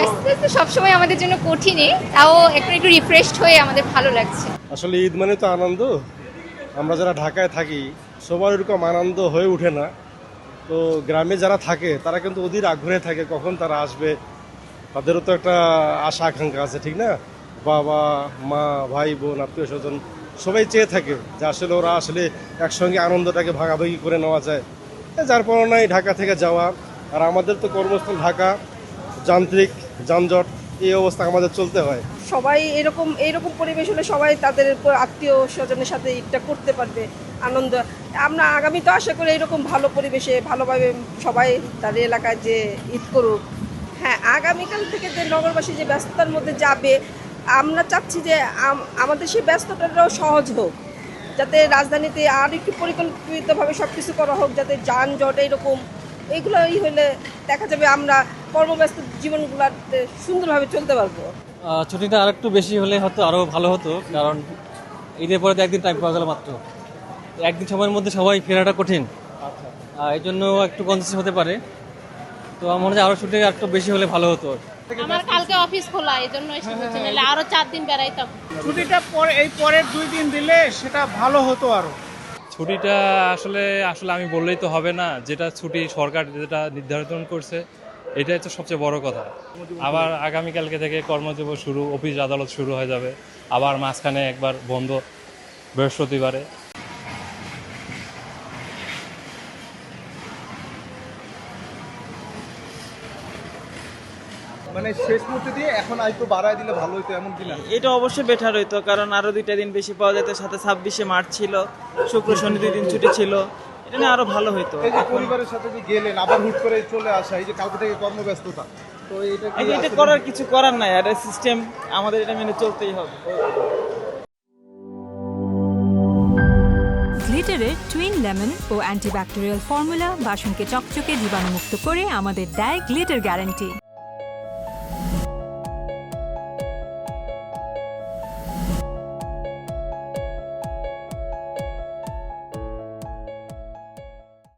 পরিস্থিতি তো সবসময় আমাদের জন্য কঠিনই, তাও একটু একটু রিফ্রেশড হয়ে আমাদের ভালো লাগছে। আসলে ঈদ মানে তো আনন্দ। আমরা যারা ঢাকায় থাকি সবার এরকম আনন্দ হয়ে ওঠে না। তো গ্রামে যারা থাকে তারা কিন্তু অধীর আগ্রহে থাকে কখন তারা আসবে। তাদেরও তো একটা আশা আকাঙ্ক্ষা আছে, ঠিক না? বাবা মা ভাই বোন আত্মীয় স্বজন সবাই চেয়ে থাকে যে আসলে ওরা আসলে একসঙ্গে আনন্দটাকে ভাগাভাগি করে নেওয়া যায়। যার পরনাই ঢাকা থেকে যাওয়া, আর আমাদের তো কর্মস্থল ঢাকা, যান্ত্রিক যানজট, এই অবস্থা আমাদের চলতে হয়। সবাই এইরকম পরিবেশ হলে সবাই তাদের আত্মীয় স্বজনের সাথে ঈদটা করতে পারবে আনন্দ। আমরা আগামী তো আশা করি এরকম ভালো পরিবেশে ভালোভাবে সবাই তাদের এলাকায় যে ঈদ করুক। হ্যাঁ, আগামীকাল থেকে যে নগরবাসী যে ব্যস্ততার মধ্যে যাবে, আমরা চাচ্ছি যে আমাদের সেই ব্যস্ততাটাও সহজ হোক, যাতে রাজধানীতে আর একটু পরিকল্পিতভাবে সব কিছু করা হোক, যাতে যানজট এইরকম এইগুলোই হলে দেখা যাবে আমরা কর্মব্যস্ত জীবনগুলোতে সুন্দরভাবে চলতে পারবো। ছুটিটা আরেকটু বেশি হলে হয়তো আরও ভালো হতো, কারণ ঈদের পরে তো একদিন টাইম পাওয়া গেল মাত্র। একদিন সময়ের মধ্যে সবাই ফেরাটা কঠিন, এই জন্য একটু কনসেশন হতে পারে। তো আমার মনে হয় আরও ছুটি একটু বেশি হলে ভালো হতো। আমার কালকে অফিস খোলা, এই জন্য এসেছি, নাহলে আরো 4 দিন বেড়াইতাম। ছুটিটা পরের 2 দিন দিলে সেটা ভালো হতো আরো। ছুটিটা আসলে আমি বললেই তো হবে না, যেটা ছুটি সরকার যেটা নির্ধারণ করছে এটাই তো সবচেয়ে বড় কথা। আবার আগামীকালকে থেকে কর্মদিবস শুরু, অফিস আদালত শুরু হয়ে যাবে, আবার মাঝখানে একবার বন্ধ বৃহস্পতিবারে। মানে শেষ মুহূর্তে দিয়ে এখন আইতো বাড়ায় দিলে ভালো হতো, এমন কিনা? এটা অবশ্যই বেটার হইতো, কারণ আরো 2টা দিন বেশি পাওয়া যেত, সাথে 26শে মার্চ ছিল, শুক্র শনি 2 দিন ছুটি ছিল, এটা নিয়ে আরো ভালো হইতো। এই যে পরিবারের সাথে যে গেলেন আবার হুট করে চলে আসা, এই যে কালকে থেকে কর্মব্যস্ততা, তো এটা করার কিছু করার নাই, আর সিস্টেম আমাদের এটা মেনে চলতেই হবে। গ্লিটারের টুইন লেমন ও অ্যান্টিব্যাকটেরিয়াল ফর্মুলা বাসনকে চকচকে জীবাণুমুক্ত করে আমাদের দেয় গ্লিটার গ্যারান্টি।